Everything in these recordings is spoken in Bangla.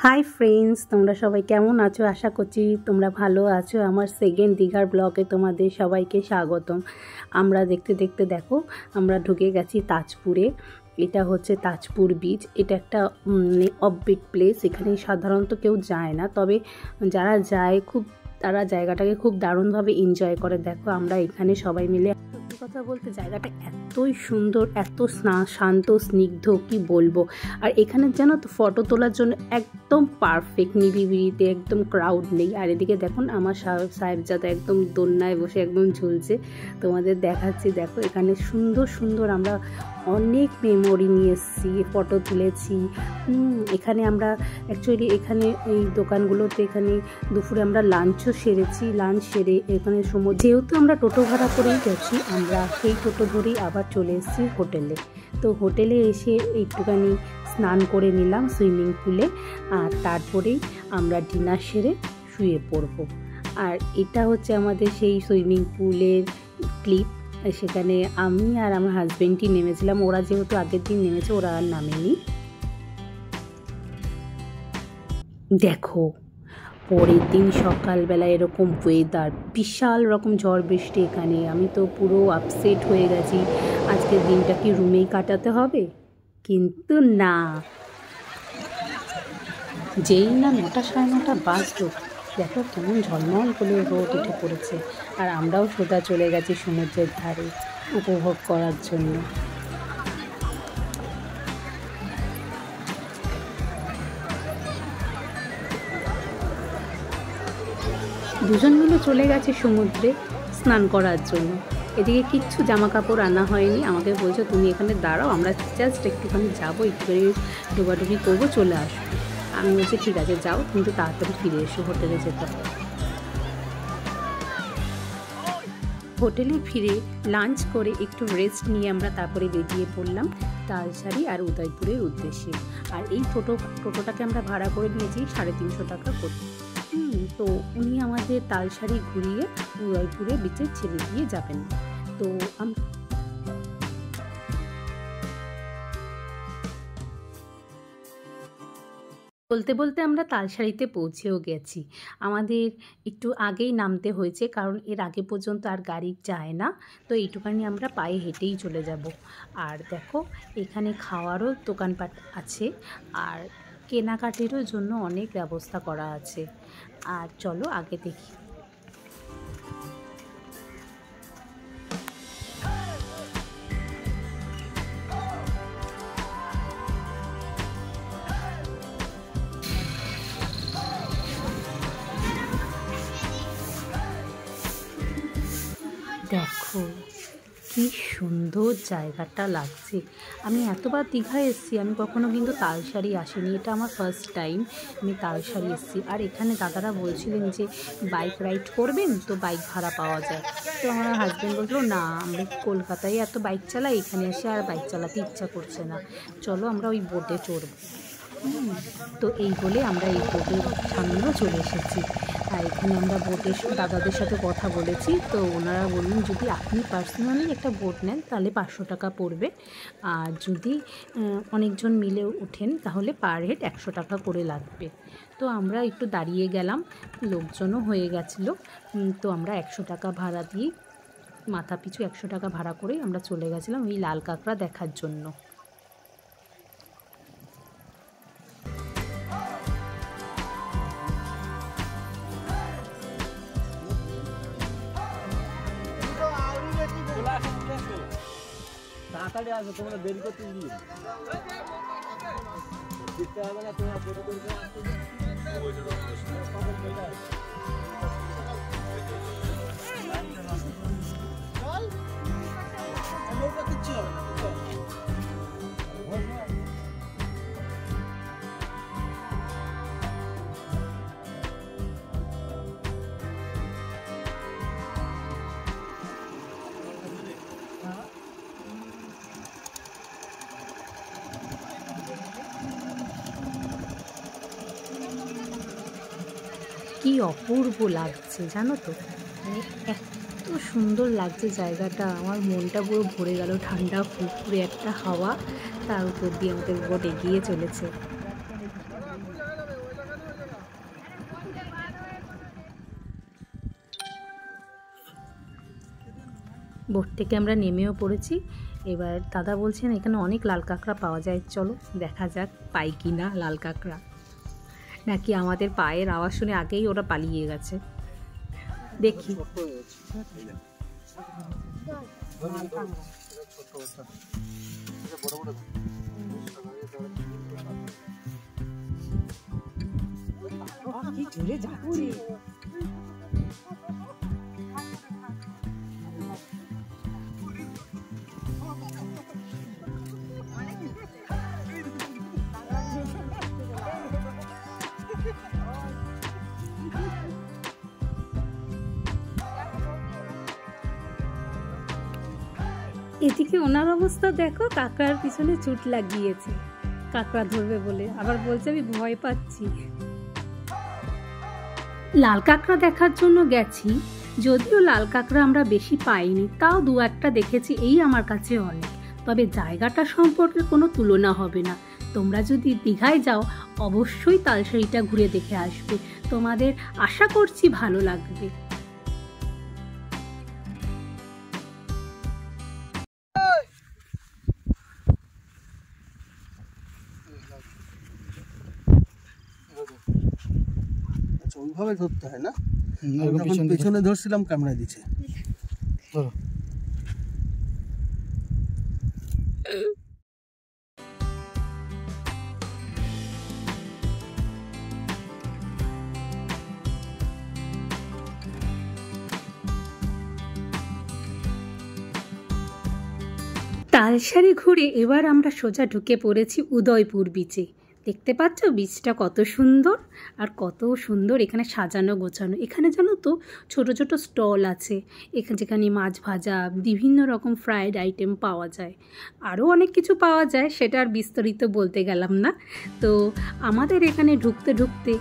হাই ফ্রেন্ডস, তোমরা সবাই কেমন আছো? আশা করছি তোমরা ভালো আছো। আমার সেকেন্ড দীঘার ব্লগে তোমাদের সবাইকে স্বাগতম। আমরা দেখতে দেখতে দেখো আমরা ঢুকে গেছি তাজপুরে। এটা হচ্ছে তাজপুর বিচ। এটা একটা অফবিট প্লেস। এখানে সাধারণত কেউ যায় না, তবে যারা যায় তারা জায়গাটাকে খুব দারুণভাবে এনজয় করে। দেখো আমরা এখানে সবাই মিলে, সত্যি কথা বলতে জায়গাটা এতই সুন্দর, এত শান্ত স্নিগ্ধ, কি বলবো। আর এখানে জানো তো ফটো তোলার জন্য একদম পারফেক্ট, নিরিবিলিতে, একদম ক্রাউড নেই। আর এদিকে দেখুন আমার সাহেবজাদা একদম দোলনায় বসে একদম ঝুলছে। তোমাদের দেখাচ্ছি, দেখো এখানে সুন্দর সুন্দর আমরা অনেক মেমোরি নিয়ে এসেছি, ফটো তুলেছি। এখানে আমরা অ্যাকচুয়ালি এখানে এই দোকানগুলোতে এখানে দুপুরে আমরা লাঞ্চও সেরেছি। লাঞ্চ সেরে এখানে যেহেতু আমরা টোটো ভাড়া করেই গেছি, আমরা সেই টোটো ধরেই আবার চলে এসেছি হোটেলে। তো হোটেলে এসে একটুখানি স্নান করে নিলাম সুইমিং পুলে, আর তারপরেই আমরা ডিনার সেরে শুয়ে পড়ব। আর এটা হচ্ছে আমাদের সেই সুইমিং পুলের ক্লিপ। সেখানে আমি আর আমার হাজব্যান্ডই নেমেছিলাম। ওরা যেহেতু আগের দিন নেমেছে, ওরা আর নামেনি। দেখো পরের দিন সকালবেলা এরকম ওয়েদার, বিশাল রকম ঝড় বৃষ্টি। এখানে আমি তো পুরো আপসেট হয়ে গেছি, আজকের দিনটা কি রুমেই কাটাতে হবে। কিন্তু না, যেই না 9টা 9:30 বাজলো, দেখো কেমন ঝলমল করে রোদ উঠে পড়েছে। আর আমরাও সোজা চলে গেছি সমুদ্রের ধারে উপভোগ করার জন্য। দুজন মিলে চলে গেছে সমুদ্রে স্নান করার জন্য। এদিকে কিচ্ছু জামা কাপড় আনা হয়নি। আমাকে বলছো তুমি এখানে দাঁড়াও, আমরা জাস্ট একটুখানি যাবো, একটুখানি ডোবাডুবি করবো, চলে আসবো। আমি বলছি ঠিক আছে যাও, কিন্তু তাড়াতাড়ি ফিরে এসো, হোটেলে যেতে হবে। হোটেলে ফিরে লাঞ্চ করে একটু রেস্ট নিয়ে আমরা তারপরে বেরিয়ে পড়লাম তালসারি আর উদয়পুরের উদ্দেশ্যে। আর এই টোটোটাকে আমরা ভাড়া করে নিয়েছি 350 টাকা করে। তো উনি আমাদের তালসারি ঘুরিয়ে উদয়পুরে বিচে ছেড়ে দিয়ে যাবেন। তো বলতে বলতে আমরা তালসারিতে পৌঁছেও গেছি। আমাদের একটু আগেই নামতে হয়েছে, কারণ এর আগে পর্যন্ত আর গাড়ি যায় না। তো এইটুখানি আমরা পায়ে হেঁটেই চলে যাব। আর দেখো এখানে খাওয়ারও দোকানপাট আছে, আর কেনাকাটিরও জন্য অনেক ব্যবস্থা করা আছে। আর চলো আগে দেখি। দেখো কি সুন্দর জায়গাটা লাগছে। আমি এতবার দীঘায় এসেছি, আমি কখনো কিন্তু তালসারি আসিনি। এটা আমার ফার্স্ট টাইম আমি তালসারি এসেছি। আর এখানে দাদারা বলছিলেন যে বাইক রাইড করবেন, তো বাইক ভাড়া পাওয়া যায়। তো আমার হাজব্যান্ড বললো না, আমরা কলকাতায় এত বাইক চালাই, এখানে এসে আর বাইক চালাতে ইচ্ছা করছে না, চলো আমরা ওই বোটে চড়বো। তো এই বলে আমরা এই বোটের সামনেও চলে এসেছি। আর এখানে আমরা বোটের দাদাদের সাথে কথা বলেছি। তো ওনারা বললেন যদি আপনি পার্সোনালি একটা বোট নেন তাহলে 500 টাকা পড়বে, আর যদি অনেকজন মিলে ওঠেন তাহলে পার হেড 100 টাকা করে লাগবে। তো আমরা একটু দাঁড়িয়ে গেলাম, লোকজনও হয়ে গেছিলো। তো আমরা 100 টাকা ভাড়া দিয়ে, মাথা পিছু 100 টাকা ভাড়া করেই আমরা চলে গেছিলাম এই লাল কাঁকড়া দেখার জন্য। তাড়াতাড়ি আসো, তোমরা দেরি করতে দিই দিতে হবে না, তোমরা ফটো তুলতে কি অপূর্ব লাগছে জানো তো, মানে এত সুন্দর লাগছে জায়গাটা। আমার মনটা পুরো ভরে গেল, ঠান্ডা ফুরফুরে একটা হাওয়া, তার উপর দিয়ে আমাদের বোট এগিয়ে চলেছে। বোট থেকে আমরা নেমেও পড়েছি। এবার দাদা বলছেন এখানে অনেক লাল কাঁকড়া পাওয়া যায়, চলো দেখা যাক পাই কি না লাল কাঁকড়া, নাকি আমাদের পায়ের আওয়াজ শুনে আগেই ওরা পালিয়ে গেছে। দেখি এদিকে ওনার অবস্থা দেখো, কাঁকড়ার পিছনে চুট লাগিয়েছে কাঁকড়া ধরবে বলে, আবার বলছে আমি ভয় পাচ্ছি। লাল কাঁকড়া দেখার জন্য গেছি, যদিও লাল কাঁকড়া আমরা বেশি পাইনি, তাও দু একটা দেখেছি, এই আমার কাছে অনেক। তবে জায়গাটা সম্পর্কে কোনো তুলনা হবে না। তোমরা যদি দীঘায় যাও অবশ্যই তালসারিটা ঘুরে দেখে আসবে, তোমাদের আশা করছি ভালো লাগবে। ওইভাবে ধরতে হয় না, পেছনে ধরছিলাম ক্যামেরা দিচ্ছে। তালসারি ঘুরে এবার আমরা সোজা ঢুকে পড়েছি উদয়পুর বিচে। দেখতে পাচ্ছ বিচটা কত সুন্দর, আর কত সুন্দর এখানে সাজানো গোছানো। এখানে জানো তো ছোট ছোট স্টল আছে, এখানে যেখানে মাছ ভাজা, বিভিন্ন রকম ফ্রাইড আইটেম পাওয়া যায়, আরও অনেক কিছু পাওয়া যায়, সেটা আর বিস্তারিত বলতে গেলাম না। তো আমাদের এখানে ঢুকতে ঢুকতে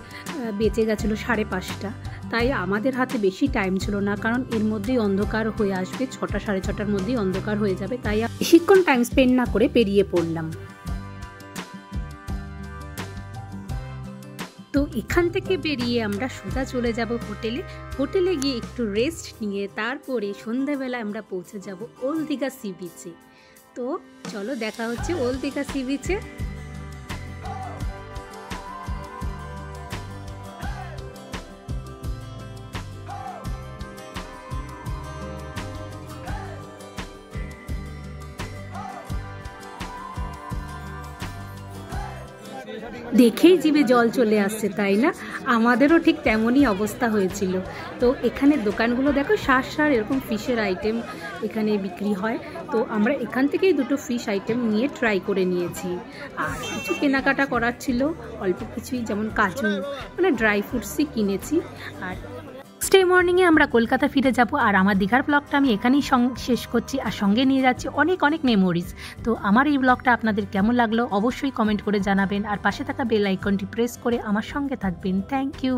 বেঁচে গেছিলো 5:30, তাই আমাদের হাতে বেশি টাইম ছিল না, কারণ এর মধ্যেই অন্ধকার হয়ে আসবে, 6টা 6:30টার মধ্যেই অন্ধকার হয়ে যাবে, তাই বেশিক্ষণ টাইম স্পেন্ড না করে বেরিয়ে পড়লাম। তো এখান থেকে বেরিয়ে আমরা সোজা চলে যাব হোটেলে। হোটেলে গিয়ে একটু রেস্ট নিয়ে তারপরে সন্ধ্যাবেলা আমরা পৌঁছে যাব ওল্ড দীঘা সি বিচে। তো চলো দেখা হচ্ছে ওল্ড দীঘা সি বিচে। দেখেই জিভে জল চলে আসছে, তাই না? আমাদেরও ঠিক তেমনই অবস্থা হয়েছিল। তো এখানে দোকানগুলো দেখো, সার এরকম ফিশের আইটেম এখানে বিক্রি হয়। তো আমরা এখান থেকেই দুটো ফিশ আইটেম নিয়ে ট্রাই করে নিয়েছি, আর কিছু কেনাকাটা করার ছিল অল্প কিছুই, যেমন কাজু, মানে ড্রাই ফ্রুটসই কিনেছি। আর নেক্সট ডে মর্নিংয়ে আমরা কলকাতা ফিরে যাব, আর আমার দীঘার ব্লগটা আমি এখানেই শেষ করছি, আর সঙ্গে নিয়ে যাচ্ছি অনেক অনেক মেমোরিজ। তো আমার এই ব্লগটা আপনাদের কেমন লাগলো অবশ্যই কমেন্ট করে জানাবেন, আর পাশে থাকা বেল আইকনটি প্রেস করে আমার সঙ্গে থাকবেন। Thank you.